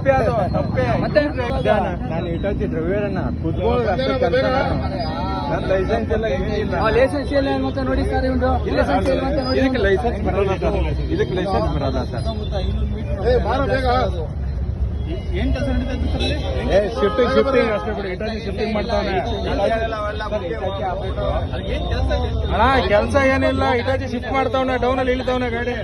ತಪ್ಪೇ ಅದು ತಪ್ಪೇ. ಮತ್ತೆ ನಾನು ಇಟಾಚಿ ಡ್ರೈವರನ್ನ ಕುತ್ಕೊಳ್ಳೋದು ಅಷ್ಟೇ ಕೆಲಸ. ನನ್ನ ಲೈಸೆನ್ಸ್ ಎಲ್ಲ ಏನಿಲ್ಲ. ಲೈಸೆನ್ಸ್ ಇಲ್ಲ ಮತ್ತೆ ನೋಡಿ ಸರ್, ಇವ್ರು ಇದಕ್ಕೆ ಲೈಸೆನ್ಸ್ ಬರಲ್ಲ ಸರ್. ಇದಕ್ಕೆ ಲೈಸೆನ್ಸ್ ಬರಲ್ಲ ಸರ್. ಏನ್ ಕೆಲಸ ನಡೀತೈತೆ ಶಿಫ್ಟಿಂಗ್ ಅಷ್ಟೇ ಬಿಡಿ. ಇಟಾಚಿ ಶಿಫ್ಟಿಂಗ್ ಮಾಡ್ತಾನೆ ಅಣ್ಣ. ಕೆಲಸ ಏನಿಲ್ಲ, ಇಟಾಚಿ ಶಿಫ್ಟ್ ಮಾಡ್ತಾವನೆ, ಡೌನ್ ಅಲ್ಲಿ ಇಳಿತಾವನೆ ಗಾಡಿ.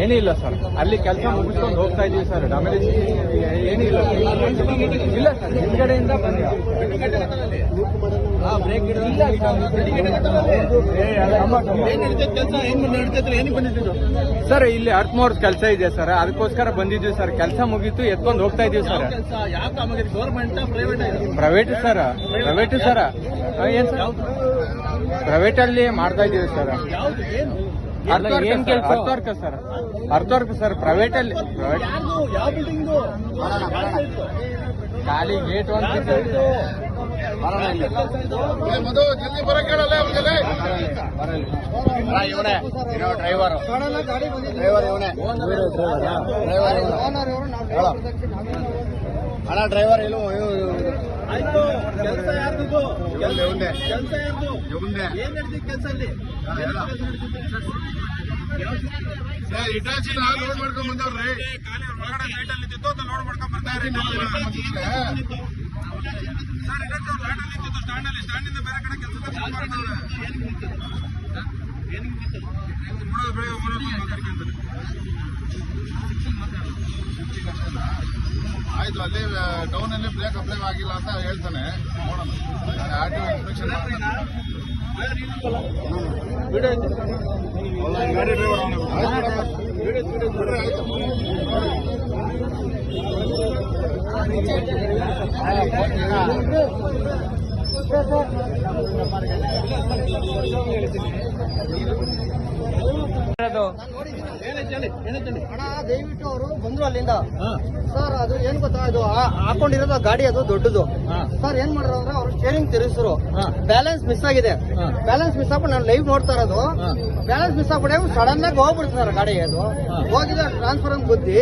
ಏನಿಲ್ಲ ಸರ್, ಅಲ್ಲಿ ಕೆಲಸ ಮುಗಿಸ್ಕೊಂಡು ಹೋಗ್ತಾ ಇದೀವಿ ಸರ್. ಆಮೇಲೆ ಏನಿಲ್ಲ ಇಲ್ಲ ಸರ್, ಹಿಂದ್ಗಡೆಯಿಂದ ಬಂದ ಸರ್. ಇಲ್ಲಿ ಅರ್ತ್ ಮೋರ್ಸ್ ಕೆಲಸ ಇದೆ ಸರ್, ಅದಕ್ಕೋಸ್ಕರ ಬಂದಿದ್ವಿ ಸರ್. ಕೆಲಸ ಮುಗೀತು, ಎತ್ಕೊಂಡು ಹೋಗ್ತಾ ಇದೀವಿ sir. Private sir, private sir. ಏನ್ ಸರ್ ಪ್ರೈವೇಟ್ ಅಲ್ಲಿ ಮಾಡ್ತಾ ಇದೀವಿ ಸರ್. ಏನ್ ಕೆಲಸ? ಅರ್ಥವರ್ಕ ಸರ್, ಅರ್ಥವರ್ಕ ಸರ್. ಪ್ರೈವೇಟ್ ಅಲ್ಲಿ ಖಾಲಿ ಗೇಟ್ ಒಂದು ಅಣ್ಣ ಡ್ರೈವರ್ ಏನು ಕೆಲಸ ಯಾರ್ದು? ಕೆಲಸ ಯಾರ್ದು? ಏನ್ ನಡೀತಿ ಕೆಲಸ ಅಲ್ಲಿ? ಇಟಾಚಿ ಲೋಡ್ ಮಾಡ್ಕೊಂಡ್ ಬಂದವ್ರಿ. ಹೊರಗಡೆ ಲೈಟ್ ಅಲ್ಲಿ ಇದ್ದಿತ್ತು, ಲೋಡ್ ಮಾಡ್ಕೊಂಡ್ ಬರ್ತಾರೆ ಸರ್. ಇಟಾಚಿ ಅವ್ರು ಲೈಟ್ ಅಲ್ಲಿ ಇದ್ದಿತ್ತು, ಸ್ಟ್ಯಾಂಡ್ ಅಲ್ಲಿ. ಸ್ಟ್ಯಾಂಡ್ ಇಂದ ಬೇರೆ ಕಡೆ ಕೆಲಸ ಮಾಡ್ತಾರೆ. ಆಯ್ತು, ಅಲ್ಲಿ ಟೌನ್ ಅಲ್ಲಿ ಬ್ರೇಕ್ ಅಪ್ಲೈ ಆಗಿಲ್ಲ ಅಂತ ಹೇಳ್ತಾನೆ. ನೋಡೋಣ, ಆರ್ಟಿಒ ಇನ್ಸ್ಪೆಕ್ಷನ್ ಗಾಡಿ ಅಣ್ಣ ದಯವಿಟ್ಟು ಅವರು ಬಂದ್ರು ಅಲ್ಲಿಂದ ಸರ್. ಅದು ಏನ್ ಗೊತ್ತಾ, ಇದು ಹಾಕೊಂಡಿರೋದು ಗಾಡಿ ಅದು ದೊಡ್ಡದು ಸರ್. ಏನ್ ಮಾಡ್ರು ಅಂದ್ರೆ ಅವ್ರು ಸ್ಟೇರಿಂಗ್ ತಿರುಗಿಸ್ರು, ಬ್ಯಾಲೆನ್ಸ್ ಮಿಸ್ ಆಗಿದೆ. ಬ್ಯಾಲೆನ್ಸ್ ಮಿಸ್ ಆಗ್ಬಿಟ್ಟು ನಾನು ಲೈವ್ ನೋಡ್ತಾ ಇರೋದು. ಬ್ಯಾಲೆನ್ಸ್ ಮಿಸ್ ಆಗ್ಬಿಟ್ಟು ಸಡನ್ ಆಗಿ ಹೋಗ್ಬಿಡ್ತು ಸರ್ ಗಾಡಿ. ಅದು ಹೋಗಿದ್ರೆ ಟ್ರಾನ್ಸ್ಫರ್ ಬುದ್ಧಿ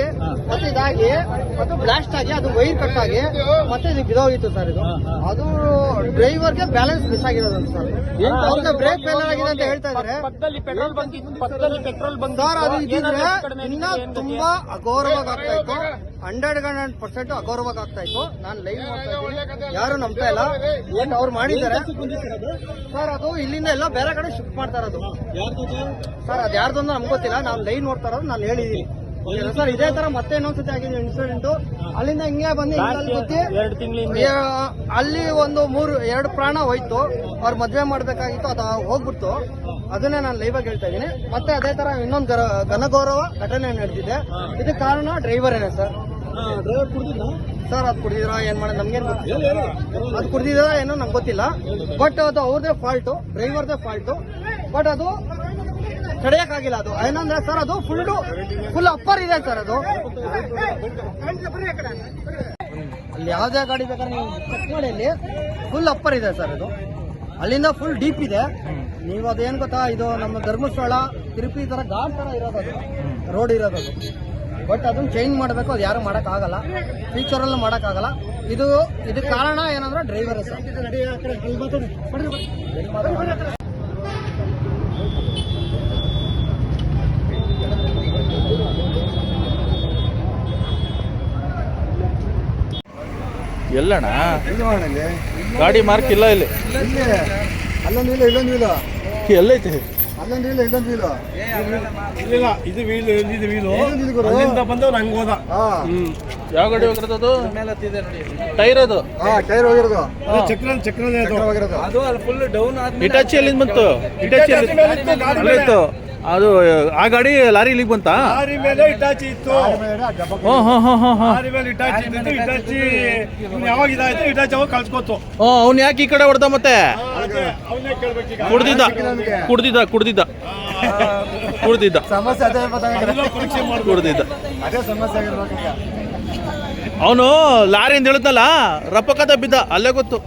ಮತ್ತೆ ಇದಾಗಿ ಮತ್ತೆ ಬ್ಲಾಸ್ಟ್ ಆಗಿ ಅದು ವೈರ್ ಕಟ್ ಆಗಿ ಮತ್ತೆ ಇದು ಬಿದೋಗಿತ್ತು ಸರ್. ಇದು ಅದು ಡ್ರೈವರ್ಗೆ ಬ್ಯಾಲೆನ್ಸ್ ಮಿಸ್ ಆಗಿರೋದು ಸರ್. ಅವ್ರಿಗೆ ಬ್ರೇಕ್ ಫೇಲ್ಯೂರ್ ಆಗಿದೆ ಅಂತ ಹೇಳ್ತಾ ಇದ್ದಾರೆ ಸರ್. ಅದು ಇದ್ರೆ ಇನ್ನ ತುಂಬಾ ಅಗೌರವಾಗಿ ಆಗ್ತಾ ಇತ್ತು. 100% ಅಗೌರವಾಗಿ ಆಗ್ತಾ ಇತ್ತು. ನಾನು ಲೈವ್ ಮಾಡ್ತಾ ಇದ್ದೀನಿ, ಯಾರು ನಂಬ್ತಾ ಇಲ್ಲ. ಏನ್ ಅವ್ರು ಮಾಡಿದ್ದಾರೆ ಸರ್. ಅದು ಇಲ್ಲಿಂದ ಎಲ್ಲ ಬೇರೆ ಕಡೆ ಶಿಫ್ಟ್ ಮಾಡ್ತಾ ಇರೋದು ಸರ್. ಅದು ಯಾರ್ದು ಅಂತ ನಮ್ಗೆ ಗೊತ್ತಿಲ್ಲ. ನಾನು ಲೈವ್ ನೋಡ್ತಾ ಇರೋದು, ನಾನು ಹೇಳಿದೀನಿ ಸರ್. ಇದೇ ತರ ಮತ್ತೆ ಇನ್ನೊಂದ್ಸತಿ ಆಗಿದೆ ಇನ್ಸಿಡೆಂಟ್. ಅಲ್ಲಿಂದ ಹಿಂಗೆ ಬಂದು ಗೊತ್ತಿ ಅಲ್ಲಿ ಒಂದು 2 ಪ್ರಾಣ ಹೋಯ್ತು. ಅವ್ರು ಮದ್ವೆ ಮಾಡ್ಬೇಕಾಗಿತ್ತು, ಅದು ಹೋಗ್ಬಿಡ್ತು. ಅದನ್ನೇ ನಾನು ಲೈವ್ ಆಗಿ ಹೇಳ್ತಾ ಇದ್ದೀನಿ. ಮತ್ತೆ ಅದೇ ತರ ಇನ್ನೊಂದು ಘನಗೌರವ ಘಟನೆ ನಡೆದಿದೆ. ಇದಕ್ಕೆ ಕಾರಣ ಡ್ರೈವರ್ ಏನೇ ಸರ್. Driver ಕುಡ್ದಿಲ್ಲ sir. ಅದು ಕುಡ್ದಿದ್ರ ಏನ್ ಮಾಡೋದು ನಮ್ಗೇನು ಗೊತ್ತಿಲ್ಲ. ಅದು ಕುಡ್ದಿದ್ರ ಏನೋ ನಂಗೆ ಗೊತ್ತಿಲ್ಲ. ಬಟ್ ಅದು ಅವ್ರದೇ ಫಾಲ್ಟು, ಡ್ರೈವರ್ದೇ ಫಾಲ್ಟು. ಬಟ್ ಅದು ತಡೆಯಕ್ಕಾಗಿಲ್ಲ. ಅದು ಏನಂದ್ರೆ ಸರ್, ಅದು ಫುಲ್ ಅಪ್ಪರ್ ಇದೆ ಸರ್. ಅದು ಅಲ್ಲಿ ಯಾವ್ದೇ ಗಾಡಿ ಬೇಕಾದ್ರೆ ನೀವು ಚೆಕ್ ಮಾಡಿ, ಅಲ್ಲಿ ಫುಲ್ ಅಪ್ಪರ್ ಇದೆ ಸರ್. ಅದು ಅಲ್ಲಿಂದ ಫುಲ್ ಡೀಪ್ ಇದೆ. ನೀವು ಅದೇನ್ ಗೊತ್ತಾ, ಇದು ನಮ್ಮ ಧರ್ಮಸ್ಥಳ ತಿರುಪತಿ ತರ ಘಾಟ್ ತರ ಇರೋದು, ಅದು ರೋಡ್ ಇರೋದು. ಬಟ್ ಅದನ್ನ ಚೇಂಜ್ ಮಾಡಬೇಕು. ಅದು ಯಾರು ಮಾಡೋಕ್ಕಾಗಲ್ಲ, ಫ್ಯೂಚರಲ್ಲೂ ಮಾಡೋಕ್ಕಾಗಲ್ಲ. ಇದಕ್ಕೆ ಕಾರಣ ಏನಂದ್ರೆ ಡ್ರೈವರ್ ಸರ್. ಎಲ್ಲಣ್ಣ ಗಾಡಿ ಮಾರ್ಕ್ ಇಲ್ಲ ಇಲ್ಲಿ. ಅಲ್ಲೊಂದು ಇಲ್ಲ, ಇಲ್ಲೊಂದು ಇಲ್ಲ. ಎಲ್ಲೈತೆ? ಅಲ್ಲೊಂದು ಇಲ್ಲ, ಇಲ್ಲೊಂದು ಇಲ್ಲ. ಇಲ್ಲ, ಇದು ವೀಲು, ಇದು ವೀಲು. ಅಲ್ಲಿಂದ ಬಂದವ್ರು ಹಂಗ ಹೋದ. ಯಾವ ಗಾಡಿ ಹೋಗಿರೋದು? ಟೈರ್ ಅದು ಟೈರ್ ಹೋಗಿರೋದು. ಚಕ್ರನೇ ಅದು ಫುಲ್ ಡೌನ್. ಇಟಾಚಿ ಅಲ್ಲಿಂದ ಬಂತು. ಇಟಾಚಿ ಅಲ್ಲಿತ್ತು ಅದು. ಆ ಗಾಡಿ ಲಾರಿ ಇಲ್ಲಿಗೆ ಬಂತಾ? ಲಾರಿ ಮೇಲೆ ಇಟಾಚಿ ಇತ್ತು. ಲಾರಿ ಮೇಲೆ ಇಟಾಚಿ ಇತ್ತು. ಇಟಾಚಿ ಯಾವಾಗ ಇದಾಯ್ತು, ಇಟಾಚಿ ಅವಾಗ ಕಳ್ಸ್ಕೊತು. ಅವ್ನು ಯಾಕೆ ಈ ಕಡೆ ಹೊಡೆದ? ಮತ್ತೆ ಅವನೇ ಕೇಳ್ಬೇಕೀಗ. ಕುಡ್ದಿದ್ದ ಸಮಸ್ಯೆ ಅದೇ ಪರೀಕ್ಷೆ ಮಾಡಿ ಕುಡ್ದಿದ್ದ. ಅದೇ ಸಮಸ್ಯೆ ಆಗಿರ್ಬೇಕೀಗ. ಅವನು ಲಾರಿಯಿಂದ ಹೇಳಿದ್ನಲ್ಲ, ರಪ್ಪಕದ ಬಿದ್ದ, ಅಲ್ಲೇ ಗೊತ್ತು.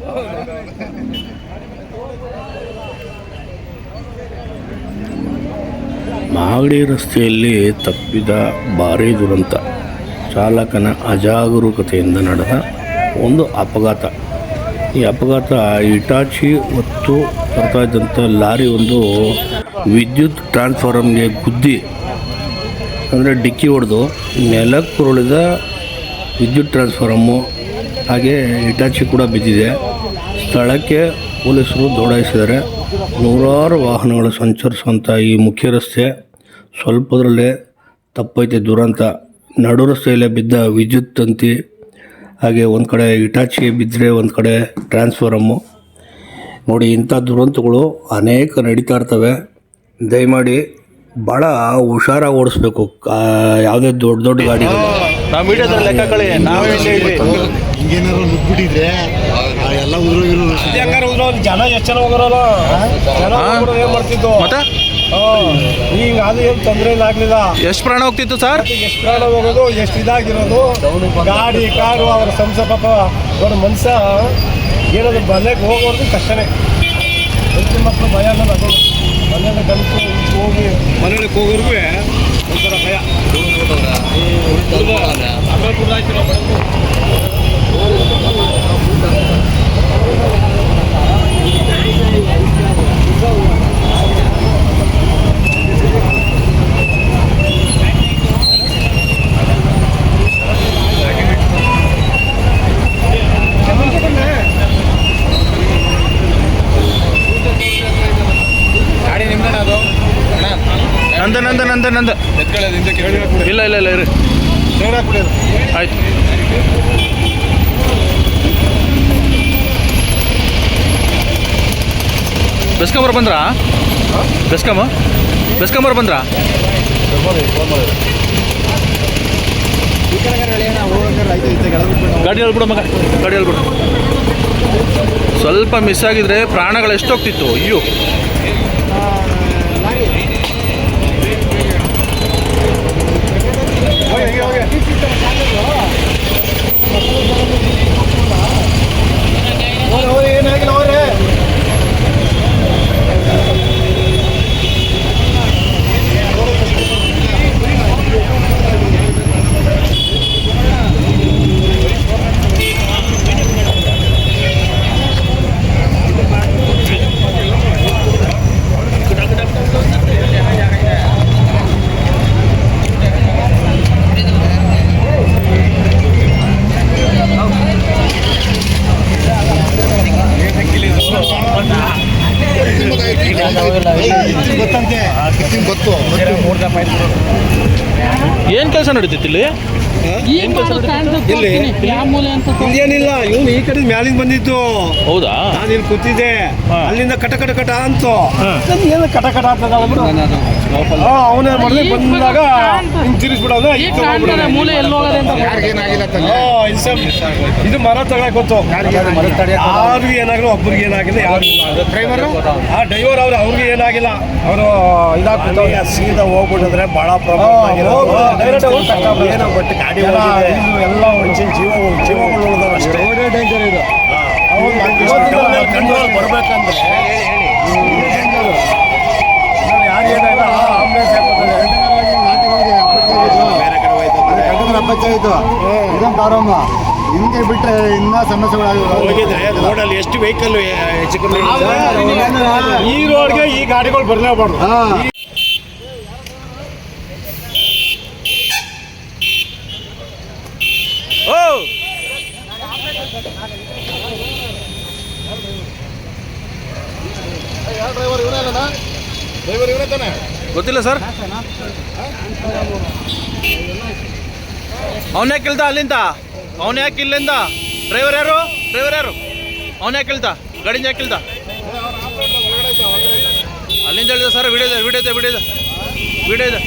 ಮಾಗಡಿ ರಸ್ತೆಯಲ್ಲಿ ತಪ್ಪಿದ ಭಾರೀ ದುರಂತ. ಚಾಲಕನ ಅಜಾಗರೂಕತೆಯಿಂದ ನಡೆದ ಒಂದು ಅಪಘಾತ. ಈ ಅಪಘಾತ ಇಟಾಚಿ ಹೊತ್ತು ಬರ್ತಾ ಇದ್ದಂಥ ಲಾರಿ ಒಂದು ವಿದ್ಯುತ್ ಟ್ರಾನ್ಸ್ಫಾರ್ಮರ್ಗೆ ಗುದ್ದಿ, ಅಂದರೆ ಡಿಕ್ಕಿ ಹೊಡೆದು ನೆಲಕ್ಕೆ ಉರುಳಿದ ವಿದ್ಯುತ್ ಟ್ರಾನ್ಸ್ಫಾರ್ಮು, ಹಾಗೆ ಇಟಾಚಿ ಕೂಡ ಬಿದ್ದಿದೆ. ಸ್ಥಳಕ್ಕೆ ಪೊಲೀಸರು ದೌಡಾಯಿಸಿದ್ದಾರೆ. ನೂರಾರು ವಾಹನಗಳು ಸಂಚರಿಸುವಂಥ ಈ ಮುಖ್ಯ ರಸ್ತೆ ಸ್ವಲ್ಪದರಲ್ಲೇ ತಪ್ಪೈತೆ ದುರಂತ. ನಡು ರಸ್ತೆಯಲ್ಲೇ ಬಿದ್ದ ವಿದ್ಯುತ್ ತಂತಿ, ಹಾಗೆ ಒಂದು ಕಡೆ ಇಟಾಚಿ ಬಿದ್ದರೆ ಒಂದು ಕಡೆ ಟ್ರಾನ್ಸ್ಫಾರಮ್ಮು. ನೋಡಿ, ಇಂಥ ದುರಂತಗಳು ಅನೇಕ ನಡೀತಾ ಇರ್ತವೆ. ದಯಮಾಡಿ ಭಾಳ ಹುಷಾರಾಗಿ ಓಡಿಸ್ಬೇಕು ಯಾವುದೇ ದೊಡ್ಡ ದೊಡ್ಡ ಗಾಡಿಗಳು. ನಾವು ಮೀಡಿಯಾದಲ್ಲಿ ಲೆಕ್ಕ ಕಳಿ, ನಾವೇ ಹಿಂಗೇನಾರು ನುಗ್ಬಿಟ್ಟಿದ್ರೆ ಎಲ್ಲ ಉದ್ರೋಗಿರೋ ಜನ ಎಷ್ಟು ಜನ ಹೋಗೋರಲ್ಲ, ಜನ ಏನ್ ಮಾಡ್ತಿದ್ದು ಮತ್ತೆ ಈಗ ಅದು ಏನು ತೊಂದರೆ ಆಗ್ಲಿಲ್ಲ. ಎಷ್ಟು ಪ್ರಾಣ ಹೋಗ್ತಿತ್ತು ಸರ್? ಎಷ್ಟು ಪ್ರಾಣ ಹೋಗೋದು, ಎಷ್ಟು ಇದಾಗಿರೋದು, ಗಾಡಿ ಕಾರು ಅವರ ಸಂಸ ಪಾಪ ಅವ್ರ ಮನ್ಸ ಏನದು ಮನೆಗೆ ಹೋಗೋರ್ದು ಕಷ್ಟನೇ. ಹೆಂಡತಿ ಮಕ್ಕಳು ಭಯ ಅನ್ನೋದು ಅದು. ಮನೆಯಲ್ಲಿ ಕಲಿತು ಹೋಗಿ ಮನೆಗೆ ಹೋಗೋರ್ಗೂ ಒಂಥರ ಭಯ. ಗಾಡಿ ನಿಮ್ದೇನ ಅದು? ನಂದ ಇಲ್ಲ ಇರಿ, ಆಯ್ತು. ಬೆಸ್ಕಾಂಬರ್ ಬಂದ್ರಾ? ಬೆಸ್ಕಾಂಬರ್ ಬಂದ್ರಾ? ಗಾಡಿ ಹೇಳ್ಬಿಡು ಮಗ, ಗಾಡಿ ಹೇಳ್ಬಿಡು. ಸ್ವಲ್ಪ ಮಿಸ್ ಆಗಿದ್ರೆ ಪ್ರಾಣಗಳು ಎಷ್ಟೋಗ್ತಿತ್ತು. ಅಯ್ಯೋ, ಏನಾಗಿಲ್ಲ ಅವ್ರೆ. ಗೊತ್ತು. ಏನು ಕೆಲಸ ನಡೀತಿತ್ತು ಇಲ್ಲಿ? ಇಲ್ಲೇನಿಲ್ಲ, ಇವನು ಈ ಕಡೆ ಮ್ಯಾಲಿಂದ ಬಂದಿದ್ದು. ಹೌದಾ? ನಾನು ಇಲ್ಲಿ ಕೂತಿದ್ದೆ, ಅಲ್ಲಿಂದ ಕಟ ಅಂತ ಏನು ಕಟ ಅಂತದ ಅವನೇ ಮಾಡಿದ್ರೆ ಬಂದಾಗ ಹಿಂಗ್ ತಿರ್ಸ್ಬಿಡೋದು. ಇದು ಮರ ತಗೊಳಕ್ ಗೊತ್ತು. ಯಾರಿಗೂ ಏನಾಗಿಲ್ಲ, ಒಬ್ಬರಿಗೆ ಏನಾಗಿಲ್ಲ, ಯಾರು ಡ್ರೈವರ್ ಅವ್ರಿಗೆ ಏನಾಗಿಲ್ಲ. ಅವರು ಇದಾಗ್ಬಿಟ್ಟು ಸೀದಾ ಹೋಗ್ಬಿಟ್ಟಿದ್ರೆ ಬಹಳ ಪ್ರಾಬ್ಲಮ್. ಬಟ್ ಗಾಡಿ ಎಲ್ಲ ಜೀವಗಳು ಉಳಿದವು ಅಷ್ಟೇ. ಡೇಂಜರ್ ಇದು. ಕಂಟ್ರೋಲ್ ಬರ್ಬೇಕಂದ್ರೆ ಯಾರೇನಾಗ ಆಂಬುಲೆನ್ಸ್ ಪ್ರಾರಂಭ ಹಿಂಗೆ ಬಿಟ್ಟರೆ ಇನ್ನೂ ಸಮಸ್ಯೆಗಳಾಗಿವೆ. ರೋಡಲ್ಲಿ ಎಷ್ಟು ವೆಹಿಕಲ್ ಹೆಚ್ಚು ಕಮ್ಮಿ. ಈ ರೋಡ್ಗೆ ಈ ಗಾಡಿಗಳು ಬರಲೇಬಾರ್ದು. ಡ್ರೈವರ್ ಇವರೇ ತಾನೆ? ಗೊತ್ತಿಲ್ಲ ಸರ್. ಅವನೇ ಕೇಳ್ದ ಅಲ್ಲಿಂದ, ಅವನೇ ಯಾಕೆ ಇಲ್ಲಿಂದ? ಡ್ರೈವರ್ ಯಾರು? ಅವನೇ ಯಾಕೆ ಕೇಳ್ದ? ಗಾಡಿನ ಯಾಕೆ ಕೇಳ್ದ? ಅಲ್ಲಿಂದ ಹೇಳಿದ ಸರ್. ವಿಡಿಯೋ ಇದೆ.